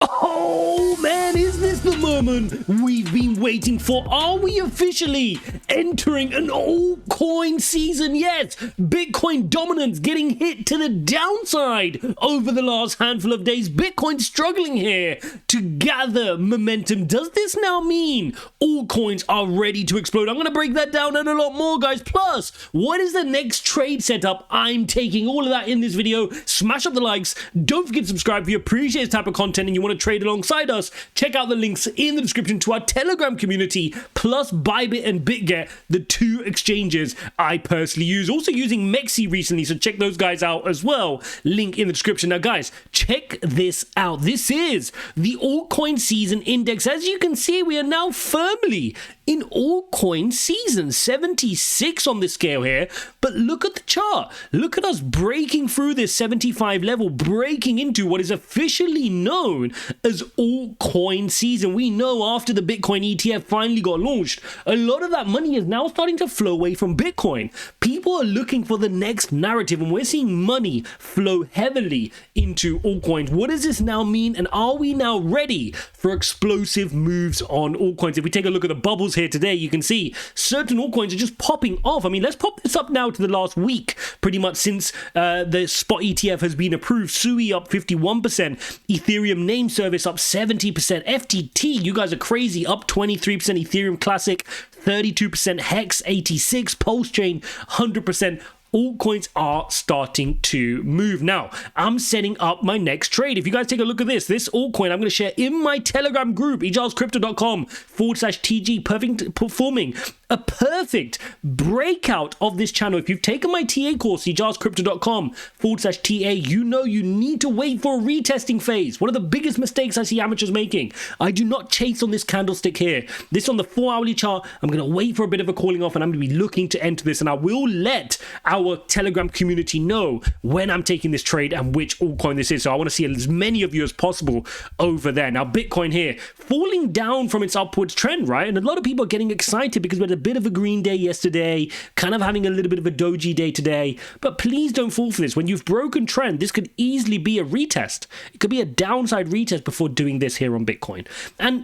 Oh man, is this the moment we've been waiting for? Are we officially entering an altcoin season? Yes, Bitcoin dominance getting hit to the downside over the last handful of days. Bitcoin struggling here to gather momentum. Does this now mean altcoins are ready to explode? I'm going to break that down and a lot more, guys. Plus, what is the next trade setup I'm taking? All of that in this video. Smash up the likes. Don't forget to subscribe if you appreciate this type of content and you want to trade alongside us. Check out the links in the description to our Telegram community, plus Bybit and BitGet, the two exchanges I personally use. Also using Mexi recently, so check those guys out as well. Link in the description. Now, guys, check this out. This is the altcoin season index. As you can see, we are now firmly in altcoin season, 76 on this scale here. But look at the chart. Look at us breaking through this 75 level, breaking into what is officially known as altcoin season. We know after the Bitcoin ETF finally got launched, a lot of that money is now starting to flow away from Bitcoin. People are looking for the next narrative, and we're seeing money flow heavily into altcoins. What does this now mean, and are we now ready for explosive moves on altcoins? If we take a look at the bubbles here today, you can see certain altcoins are just popping off. I mean, let's pop this up now to the last week, pretty much since the spot ETF has been approved. Sui up 51%, Ethereum name service up 70%, FTT, you guys are crazy, up 23%, Ethereum Classic 32%, Hex 86%, Pulse Chain 100%. Altcoins are starting to move. Now, I'm setting up my next trade. If you guys take a look at this altcoin I'm going to share in my Telegram group, ijazcrypto.com/TG, perfect performing. A perfect breakout of this channel. If you've taken my TA course, ijazcrypto.com/TA, you know you need to wait for a retesting phase. One of the biggest mistakes I see amateurs making. I do not chase on this candlestick here. This on the 4-hourly chart, I'm going to wait for a bit of a cooling off, and I'm going to be looking to enter this, and I will let our Telegram community know when I'm taking this trade and which altcoin this is. So I want to see as many of you as possible over there. Now, Bitcoin here falling down from its upwards trend, right? And a lot of people are getting excited because we had a bit of a green day yesterday, kind of having a little bit of a doji day today. But please don't fall for this. When you've broken trend, this could easily be a retest. It could be a downside retest before doing this here on Bitcoin. And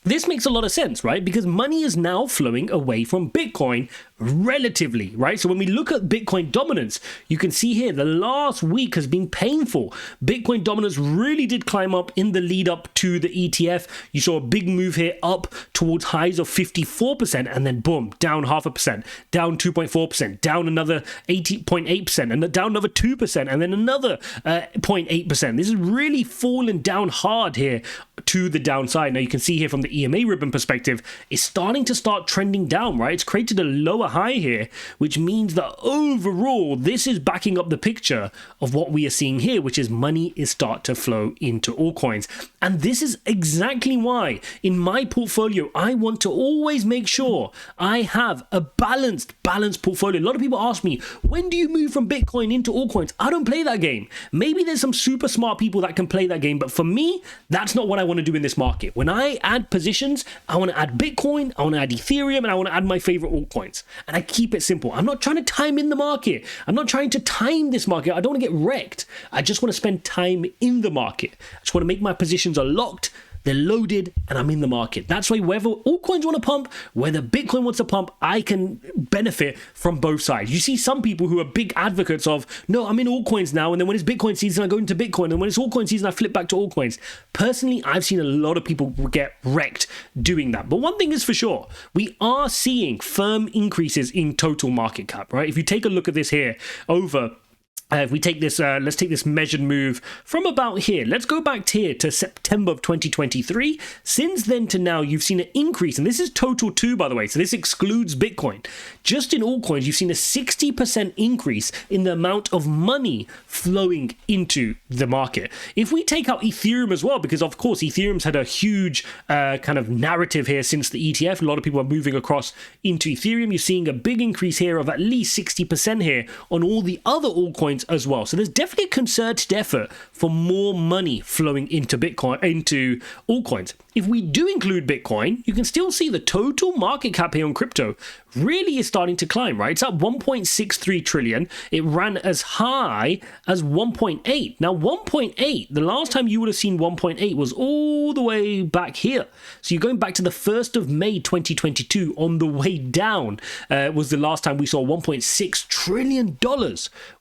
this makes a lot of sense, right? Because money is now flowing away from Bitcoin relatively, right? So when we look at Bitcoin dominance, you can see here the last week has been painful. Bitcoin dominance really did climb up in the lead up to the ETF. You saw a big move here up towards highs of 54%, and then boom, down 0.5%, down 2.4%, down another 80.8%, and down another 2%, and then another 0.8%. This is really fallen down hard here to the downside. Now you can see here from the EMA ribbon perspective, it's starting to trending down, right? It's created a lower high here, which means that overall this is backing up the picture of what we are seeing here, which is money is start to flow into altcoins. And this is exactly why in my portfolio I want to always make sure I have a balanced portfolio. A lot of people ask me, when do you move from Bitcoin into altcoins? I don't play that game. Maybe there's some super smart people that can play that game, but for me, that's not what I want to do in this market. When I add positions, I want to add Bitcoin, I want to add Ethereum, and I want to add my favorite altcoins. And I keep it simple. I'm not trying to time in the market. I'm not trying to time this market. I don't want to get wrecked. I just want to spend time in the market. I just want to make my positions are locked, they're loaded, and I'm in the market. That's why whether altcoins want to pump, whether Bitcoin wants to pump, I can benefit from both sides. You see some people who are big advocates of, no, I'm in altcoins now, and then when it's Bitcoin season, I go into Bitcoin, and when it's altcoin season, I flip back to altcoins. Personally, I've seen a lot of people get wrecked doing that. But one thing is for sure, we are seeing firm increases in total market cap, right? If you take a look at this here over if we take this, let's take this measured move from about here. Let's go back to here to September of 2023. Since then to now, you've seen an increase, and this is total too, by the way, so this excludes Bitcoin. Just in altcoins, you've seen a 60% increase in the amount of money flowing into the market. If we take out Ethereum as well, because of course Ethereum's had a huge kind of narrative here since the ETF. A lot of people are moving across into Ethereum. You're seeing a big increase here of at least 60% here on all the other altcoins as well. So there's definitely a concerted effort for more money flowing into Bitcoin, into altcoins. if we do include Bitcoin, you can still see the total market cap here on crypto really is starting to climb, right? It's at 1.63 trillion. It ran as high as 1.8. Now, 1.8, the last time you would have seen 1.8 was all the way back here. So you're going back to the 1st of May 2022 on the way down was the last time we saw $1.6 trillion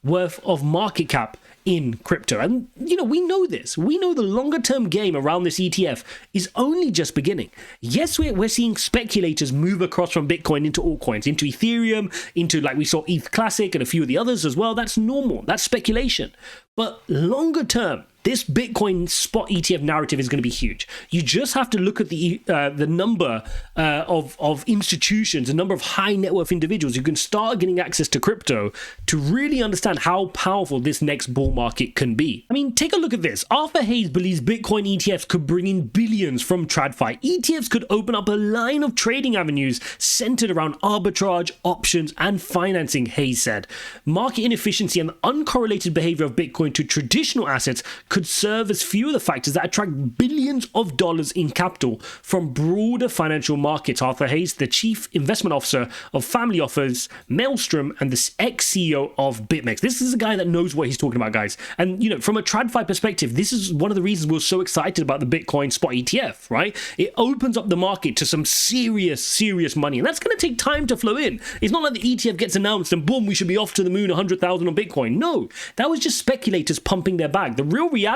worth of market cap in crypto. And, you know, we know this. We know the longer term game around this ETF is only just beginning. Yes, we're seeing speculators move across from Bitcoin into altcoins, into Ethereum, into, like we saw, ETH Classic and a few of the others as well. That's normal. That's speculation. But longer term, this Bitcoin spot ETF narrative is going to be huge. You just have to look at the number of institutions, the number of high net worth individuals who can start getting access to crypto to really understand how powerful this next bull market can be. I mean, take a look at this. Arthur Hayes believes Bitcoin ETFs could bring in billions from TradFi. ETFs could open up a line of trading avenues centered around arbitrage, options, and financing, Hayes said. Market inefficiency and the uncorrelated behavior of Bitcoin to traditional assets could serve as few of the factors that attract billions of dollars in capital from broader financial markets. Arthur Hayes, the chief investment officer of family office Maelstrom and the ex-CEO of BitMEX. This is a guy that knows what he's talking about, guys. And, you know, from a TradFi perspective, this is one of the reasons we're so excited about the Bitcoin spot ETF, right? It opens up the market to some serious money. And that's going to take time to flow in. It's not like the ETF gets announced and boom, we should be off to the moon, 100,000 on Bitcoin. No, that was just speculators pumping their bag. The real reality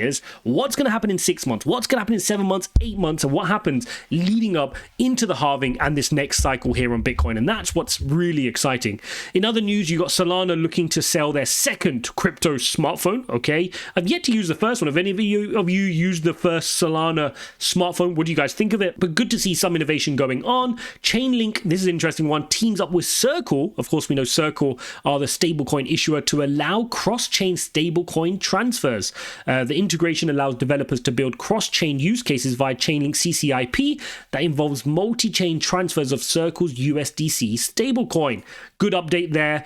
is what's going to happen in 6 months, what's going to happen in 7 months, 8 months, and what happens leading up into the halving and this next cycle here on Bitcoin. And that's what's really exciting. In other news, you got Solana looking to sell their second crypto smartphone. Okay, I've yet to use the first one. Have any of you used the first Solana smartphone? What do you guys think of it? But good to see some innovation going on. Chainlink, this is an interesting one, teams up with Circle. Of course, we know Circle are the stablecoin issuer to allow cross-chain stablecoin transfers. The integration allows developers to build cross-chain use cases via Chainlink CCIP that involves multi-chain transfers of Circle's USDC stablecoin. Good update there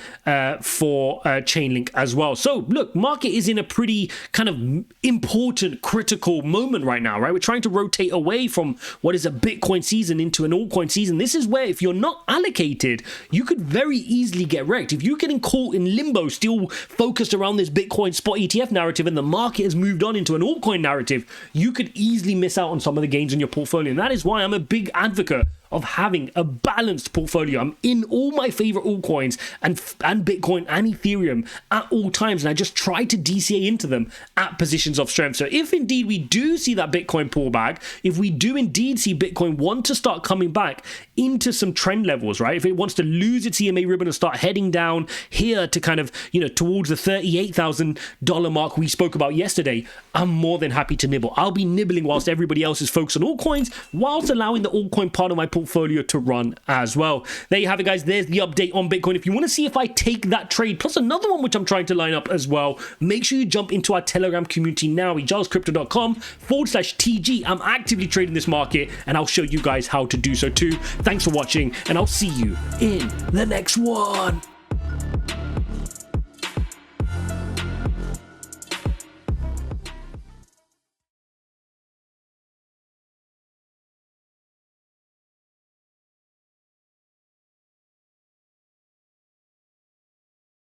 for Chainlink as well. So look, market is in a pretty kind of important, critical moment right now, right? We're trying to rotate away from what is a Bitcoin season into an altcoin season. This is where if you're not allocated, you could very easily get wrecked. If you're getting caught in limbo, still focused around this Bitcoin spot ETF narrative and the market has moved on into an altcoin narrative, you could easily miss out on some of the gains in your portfolio. And that is why I'm a big advocate of having a balanced portfolio. I'm in all my favorite altcoins and Bitcoin and Ethereum at all times, and I just try to DCA into them at positions of strength. So if indeed we do see that Bitcoin pullback, if we do indeed see Bitcoin want to start coming back into some trend levels, right? If it wants to lose its EMA ribbon and start heading down here to kind of, you know, towards the $38,000 mark we spoke about yesterday, I'm more than happy to nibble. I'll be nibbling whilst everybody else is focused on altcoins, whilst allowing the altcoin part of my portfolio to run as well. There you have it, guys. There's the update on Bitcoin. If you want to see if I take that trade plus another one which I'm trying to line up as well, make sure you jump into our Telegram community now, ijazcrypto.com/TG. I'm actively trading this market and I'll show you guys how to do so too. Thanks for watching and I'll see you in the next one.